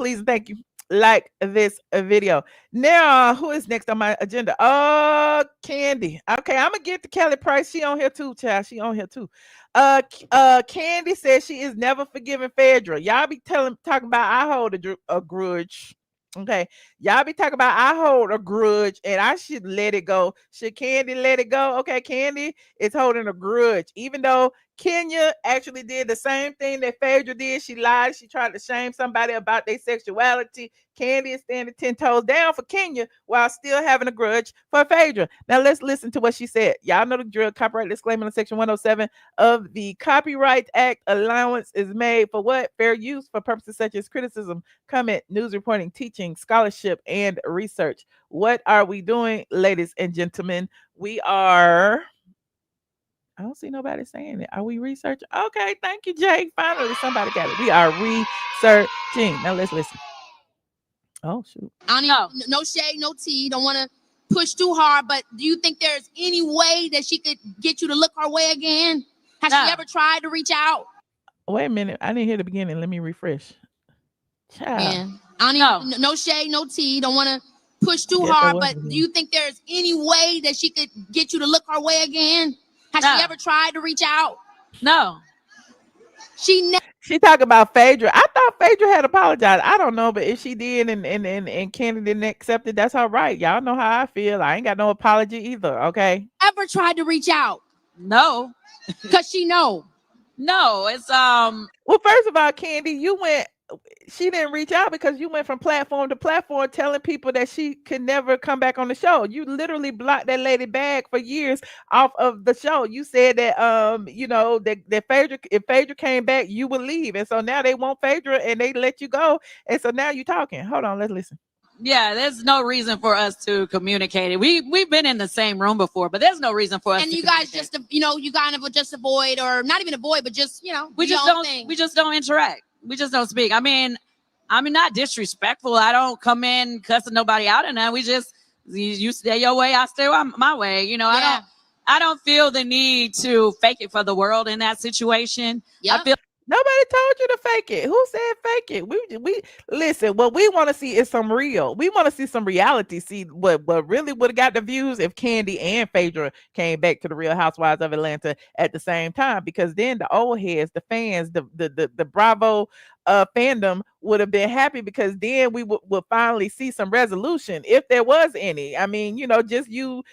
please and thank you. Like this video. Now, who is next on my agenda? Kandi. Okay, I'm gonna get to Kelly Price. She on here too, child. She on here too. Kandi says she is never forgiving Phaedra. Y'all be talking about I hold a grudge. Okay, y'all be talking about I hold a grudge and I should let it go. Should Kandi let it go? Okay, Kandi is holding a grudge, even though Kenya actually did the same thing that Phaedra did. She lied. She tried to shame somebody about their sexuality. Kandi is standing 10 toes down for Kenya while still having a grudge for Phaedra. Now let's listen to what she said. Y'all know the drill. Copyright disclaimer in section 107 of the Copyright Act. Allowance is made for what? Fair use for purposes such as criticism, comment, news reporting, teaching, scholarship, and research. What are we doing, ladies and gentlemen? We are... I don't see nobody saying it. Are we researching? Okay, thank you, Jay. Finally, somebody got it. We are researching. Now let's listen. Oh, shoot. I don't know. No shade, no tea. Don't want to push too hard, but do you think there's any way that she could get you to look her way again? Has she ever tried to reach out? Wait a minute. I didn't hear the beginning. Let me refresh. Child. I don't know. No shade, no tea. Don't want to push too hard, but do you think there's any way that she could get you to look her way again? Has she ever tried to reach out? No. She talked about Phaedra. I thought Phaedra had apologized. I don't know, but if she did and Kandi didn't accept it, that's all right. Y'all know how I feel. I ain't got no apology either, okay? Ever tried to reach out? No. Because she know. No, it's Well, first of all, Kandi, she didn't reach out because you went from platform to platform telling people that she could never come back on the show. You literally blocked that lady bag for years off of the show. You said that that Phaedra, if Phaedra came back, you would leave. And so now they want Phaedra and they let you go. And so now you're talking. Hold on, let's listen. Yeah, there's no reason for us to communicate it. We've been in the same room before, but there's no reason for us. And you guys just you kind of just avoid, or not even avoid, but just we just don't interact. We just don't speak. I mean, not disrespectful. I don't come in cussing nobody out and that. We just, you stay your way, I stay my way. Yeah. I don't feel the need to fake it for the world in that situation. Yep. I feel nobody told you to fake it. Who said fake it? We listen. What we want to see is some real. We want to see some reality. See what really would have got the views if Kandi and Phaedra came back to the Real Housewives of Atlanta at the same time, because then the old heads, the fans, the Bravo fandom would have been happy, because then we would finally see some resolution if there was any. I mean, just you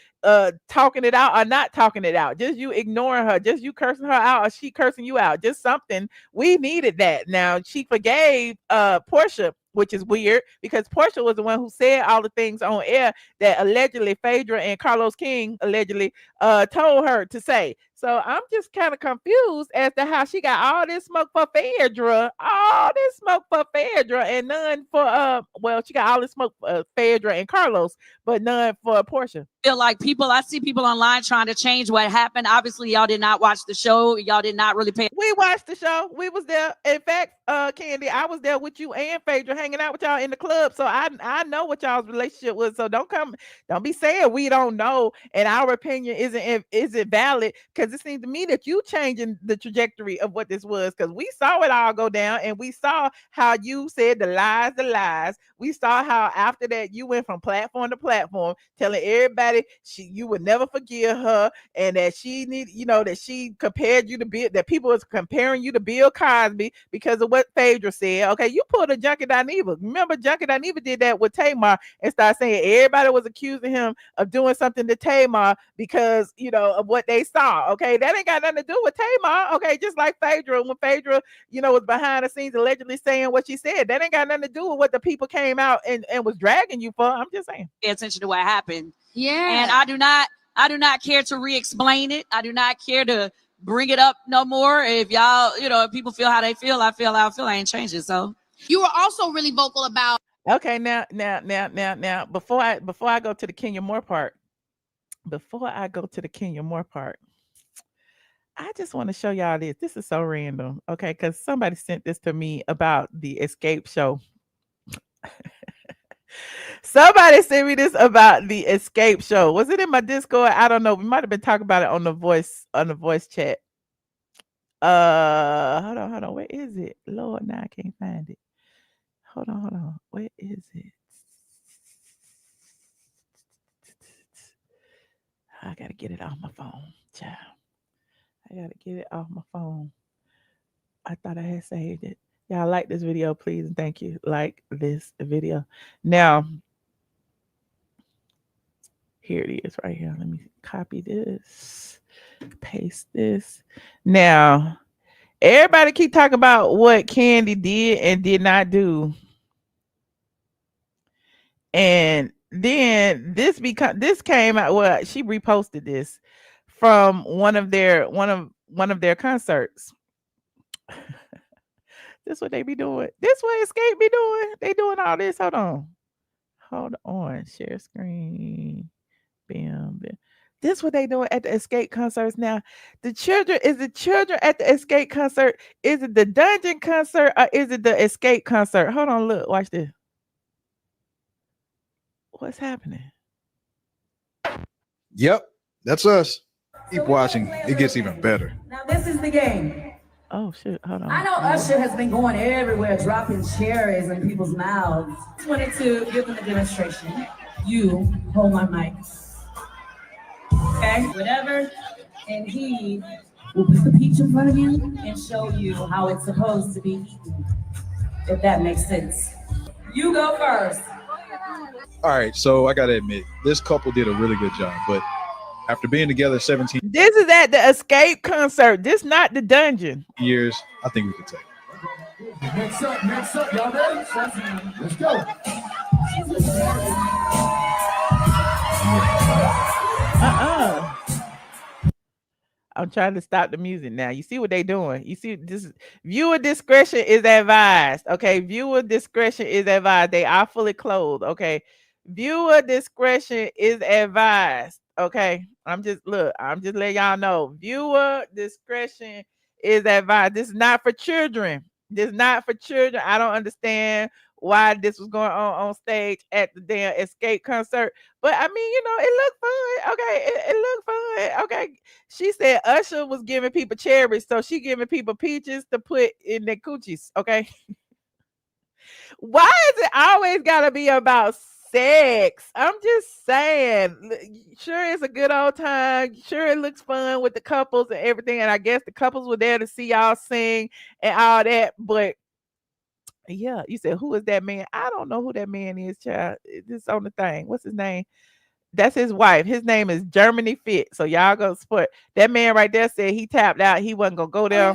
talking it out or not talking it out, just you ignoring her, just you cursing her out or she cursing you out, just something. We needed that. Now she forgave Portia, which is weird because Portia was the one who said all the things on air that allegedly Phaedra and Carlos King allegedly told her to say. So I'm just kind of confused as to how she got all this smoke for Phaedra, and none for she got all this smoke for Phaedra and Carlos, but none for Portia. Feel like I see people online trying to change what happened. Obviously, y'all did not watch the show. Y'all did not really pay. We watched the show. We was there. In fact, Kandi, I was there with you and Phaedra hanging out with y'all in the club. So I know what y'all's relationship was. So don't be saying we don't know and our opinion isn't valid, because it seems to me that you changing the trajectory of what this was, because we saw it all go down and we saw how you said the lies. We saw how after that you went from platform to platform telling everybody you would never forgive her, and that she that she compared you to that people was comparing you to Bill Cosby because of what Phaedra said. Okay, you pulled a Junkie Dineva. Remember, Junkie Dineva did that with Tamar and started saying everybody was accusing him of doing something to Tamar because of what they saw. Okay, that ain't got nothing to do with Tamar. Okay, just like Phaedra, when Phaedra was behind the scenes allegedly saying what she said, that ain't got nothing to do with what the people came out and was dragging you for. I'm just saying. Pay attention to what happened. Yeah. And I do not care to re-explain it. I do not care to bring it up no more. If y'all, if people feel how they feel, I feel how I feel. I ain't changing. So you were also really vocal about. Okay, now, before I go to the Kenya Moore part, I just want to show y'all this. This is so random, okay? Because somebody sent this to me about the Escape show. Somebody sent me this about the Escape show. Was it in my Discord? I don't know. We might have been talking about it on the voice chat. Hold on. Where is it? Lord, now I can't find it. Hold on. Where is it? I gotta get it off my phone, child. I gotta get it off my phone. I thought I had saved it. Y'all like this video, please, and thank you. Like this video. Now, here it is right here. Let me copy this, paste this. Now, everybody keep talking about what Kandi did and did not do. And then this came out. Well, she reposted this from one of their concerts. This what they be doing. This what Escape be doing. They doing all this. Hold on. Share screen. Bam. This what they doing at the Escape concerts now. The children at the Escape concert. Is it the Dungeon concert or is it the Escape concert? Hold on, look, watch this. What's happening? Yep, that's us. Keep watching. It gets even better. Now this is the game. Oh shit, hold on. I know Usher has been going everywhere, dropping cherries in people's mouths. I wanted to give them a demonstration. You hold my mic. Okay, whatever. And he will put the peach in front of you and show you how it's supposed to be eaten. If that makes sense. You go first. All right, so I gotta admit, this couple did a really good job, but after being together 17 This is at the Escape concert. This not the Dungeon. years, I think we could take it. Next up, y'all ready? Let's go. I'm trying to stop the music now. You see what they doing? You see this? Viewer discretion is advised. Okay, viewer discretion is advised. They are fully clothed. Okay, viewer discretion is advised. Okay, I'm just letting y'all know. Viewer discretion is advised. This is not for children. This is not for children. I don't understand why this was going on stage at the damn Escape concert. But I mean, it looked fun. Okay, it looked fun. Okay. She said Usher was giving people cherries, so she giving people peaches to put in their coochies. Okay. Why is it always gotta be about sex? I'm just saying. Sure, it's a good old time. Sure, it looks fun with the couples and everything. And I guess the couples were there to see y'all sing and all that. But yeah, you said, who is that man? I don't know who that man is, child. This on the thing. What's his name? That's his wife. His name is Germany Fit. So y'all go support. That man right there said he tapped out. He wasn't gonna go there.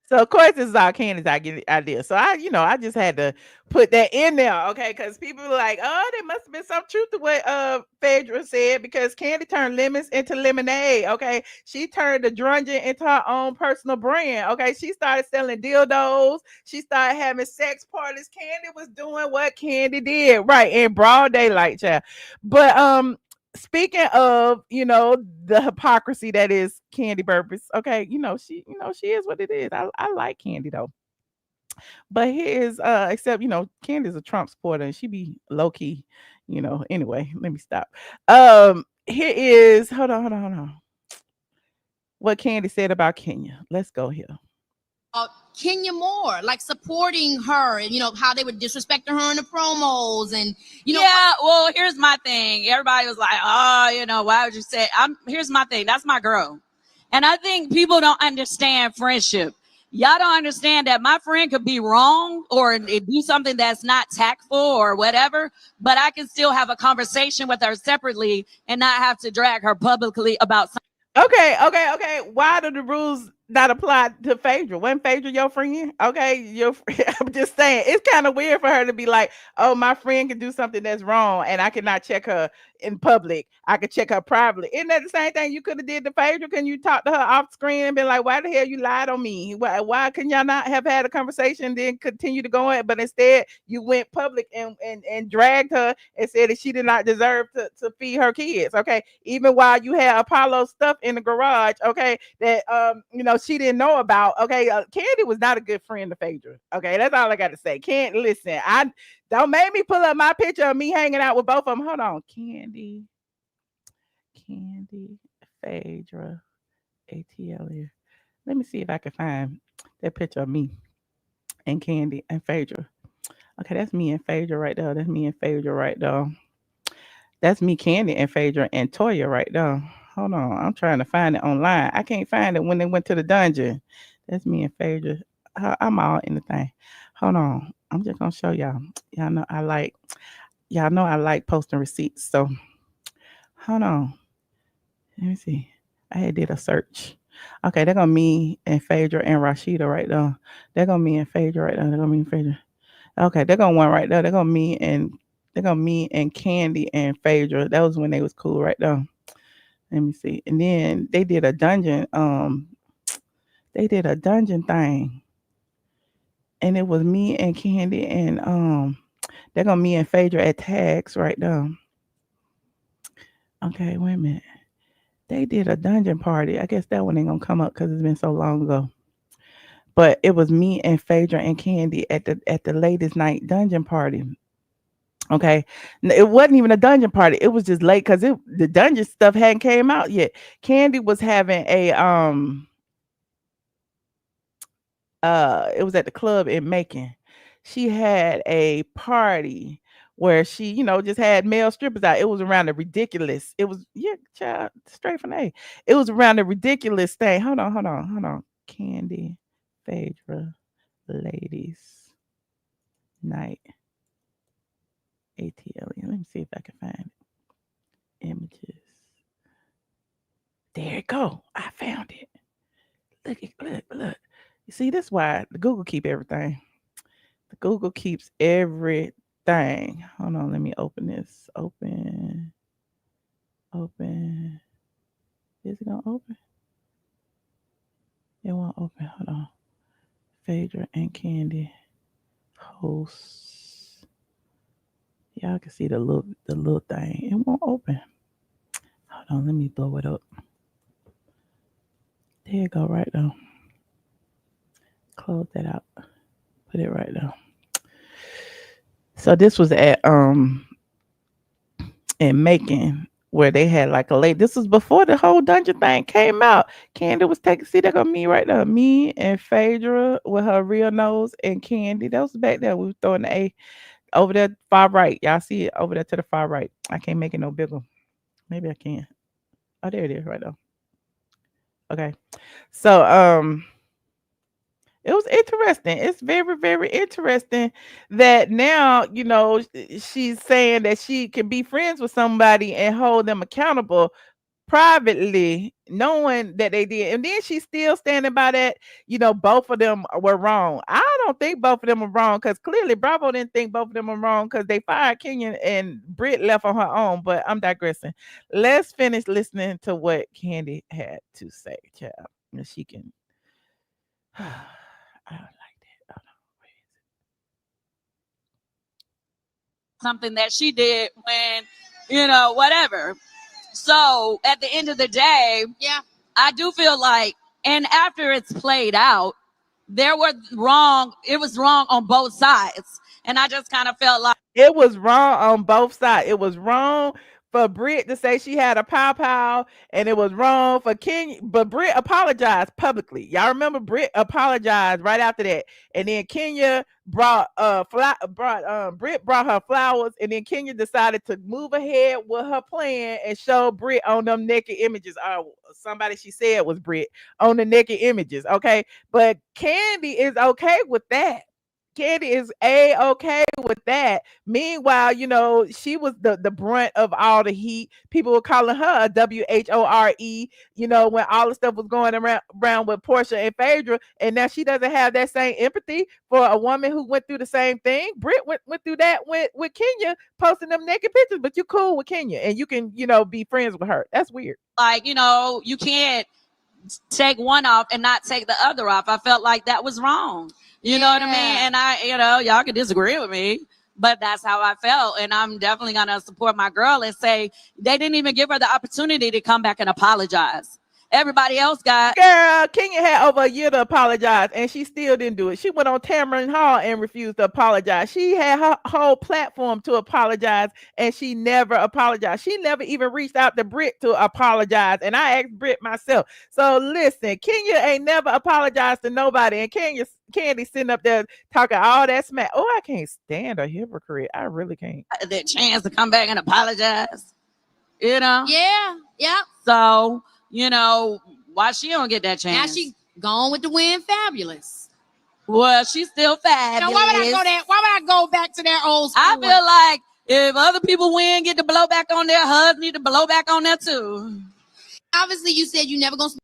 So of course this is all Kandi's idea. So I just had to put that in there, okay? Because people were like, oh, there must have been some truth to what Phaedra said, because Kandi turned lemons into lemonade. Okay, she turned the Drungeon into her own personal brand. Okay, she started selling dildos. She started having sex parties. Kandi was doing what Kandi did, right, in broad daylight, child. But speaking of, the hypocrisy that is Kandi Burruss, okay, she is what it is. I like Kandi though. But here is except Kandi's a Trump supporter and she be low key, anyway, let me stop. Here is hold on. What Kandi said about Kenya. Let's go here. Kenya more, like supporting her, and how they would disrespect her in the promos, and Yeah, well, here's my thing. Everybody was like, oh, why would you say? Here's my thing. That's my girl, and I think people don't understand friendship. Y'all don't understand that my friend could be wrong or do something that's not tactful or whatever, but I can still have a conversation with her separately and not have to drag her publicly about something. Okay. Why do the rules not apply to Phaedra? Wasn't Phaedra your friend? Okay, I'm just saying, it's kind of weird for her to be like, oh, my friend can do something that's wrong and I cannot check her in public. I could check her privately. Isn't that the same thing you could have did to Phaedra? Can you talk to her off screen and be like, why the hell you lied on me? Why can y'all not have had a conversation and then continue to go on? But instead you went public and dragged her and said that she did not deserve to feed her kids. Okay, even while you had Apollo stuff in the garage, okay, that she didn't know about. Okay, Kandi was not a good friend to Phaedra. Okay, that's all I got to say. Can't listen. I don't make me pull up my picture of me hanging out with both of them. Hold on, Kandi. Kandi, Phaedra, ATLien. Let me see if I can find that picture of me and Kandi and Phaedra. Okay, that's me and Phaedra right there. That's me and Phaedra right there. That's me, Kandi, and Phaedra and Toya right there. Hold on, I'm trying to find it online. I can't find it when they went to the dungeon. That's me and Phaedra. I'm all in the thing. Hold on, I'm just gonna show y'all. Y'all know I like posting receipts. So hold on. Let me see. I had did a search. Okay, they're gonna me and Phaedra and Rashida right there. They're gonna me and Phaedra right there. They're gonna me and Phaedra. Okay, they're gonna one right there. They're gonna me and Kandi and Phaedra. That was when they was cool right there. Let me see. And then they did a dungeon. They did a dungeon thing, and it was me and Kandi and they're gonna me and Phaedra at tags right there. Okay, wait a minute. They did a dungeon party. I guess that one ain't gonna come up because it's been so long ago. But it was me and Phaedra and Kandi at the latest night dungeon party. Okay, it wasn't even a dungeon party. It was just late because the dungeon stuff hadn't came out yet. Kandi was having a it was at the club in Macon. She had a party where she, just had male strippers out. It was around the ridiculous. It was child, straight from A. It was around the ridiculous thing. Hold on. Kandi, Phaedra, ladies, night. ATLien. Let me see if I can find it. Images. There it go. I found it. Look. You see, that's why the Google keep everything. The Google keeps everything. Hold on, let me open this. Open. Is it gonna open? It won't open. Hold on. Phaedra and Kandi hosts. Y'all can see the little thing. It won't open. Hold on, let me blow it up. There you go, right now. Close that out. Put it right there. So this was at in Macon where they had like a late. This was before the whole dungeon thing came out. Kandi was taking. See, they got me right there. Me and Phaedra with her real nose and Kandi. That was back there. We were throwing the A. Over there, far right. Y'all see it over there to the far right. I can't make it no bigger. Maybe I can. Oh, there it is right there. Okay. So, it was interesting. It's very, very interesting that now, she's saying that she can be friends with somebody and hold them accountable privately, knowing that they did. And then she's still standing by that, both of them were wrong. I don't think both of them are wrong because clearly Bravo didn't think both of them were wrong because they fired Kenyon and Britt left on her own. But I'm digressing. Let's finish listening to what Kandi had to say, child. And she can. I don't like that. Oh, no. Where is it? Something that she did when, whatever. So at the end of the day, I do feel like, and after it's played out, it was wrong on both sides. And I just kind of felt like it was wrong on both sides. It was wrong for Britt to say she had a pow, and it was wrong for Kenya, but Britt apologized publicly. Y'all remember Britt apologized right after that, and then Kenya Britt brought her flowers, and then Kenya decided to move ahead with her plan and show Britt on them naked images. Somebody she said was Britt on the naked images. Okay, but Kandi is okay with that. Kandi is okay with that. Meanwhile, she was the brunt of all the heat. People were calling her a WHORE, when all the stuff was going around with Portia and Phaedra, and now she doesn't have that same empathy for a woman who went through the same thing. Britt went through that with Kenya posting them naked pictures, but you cool with Kenya and you can, be friends with her. That's weird. Like, you can't take one off and not take the other off. I felt like that was wrong. You know what I mean? And y'all can disagree with me, but that's how I felt. And I'm definitely going to support my girl and say they didn't even give her the opportunity to come back and apologize. everybody else got. Girl, Kenya had over a year to apologize, and she still didn't do it. She went on Tamron Hall and refused to apologize. She had her whole platform to apologize, and she never apologized. She never even reached out to Britt to apologize, and I asked Britt myself. So listen, Kenya ain't never apologized to nobody, and Kandi sitting up there talking all that smack. Oh, I can't stand a hypocrite. I really can't. That chance to come back and apologize, you know? Yeah. So, you know, why she don't get that chance? Now she gone with the wind, fabulous. Well, she's still fabulous. Now, why would I go back to that old school? I feel like if other people win, get to blow back on their husband, need to blow back on that too. Obviously, you said you never gonna.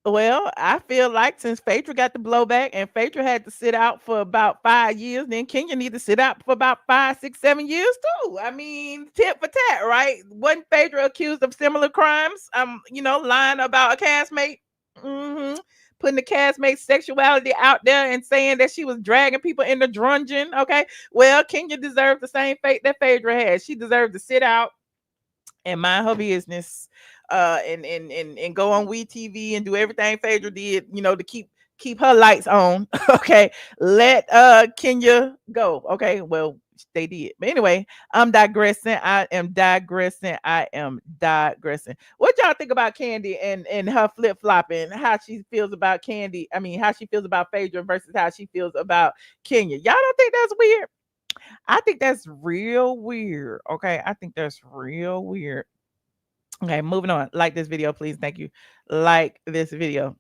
Well, I feel like since Phaedra got the blowback and Phaedra had to sit out for about 5 years, then Kenya need to sit out for about 5, 6, 7 years too. I mean, tit for tat, right? Wasn't Phaedra accused of similar crimes? Lying about a castmate, putting the castmate's sexuality out there and saying that she was dragging people in the dungeon. Okay, well, Kenya deserved the same fate that Phaedra had. She deserved to sit out and mind her business. And go on WeTV and do everything Phaedra did, to keep her lights on. Okay, let Kenya go. Okay, well, they did, but anyway, I'm digressing. What y'all think about Kandi and her flip-flopping, how she feels about Kandi? I mean, how she feels about Phaedra versus how she feels about Kenya? Y'all don't think that's weird? I think that's real weird. Okay, I think that's real weird. Okay, moving on. Like this video, please. Thank you. Like this video.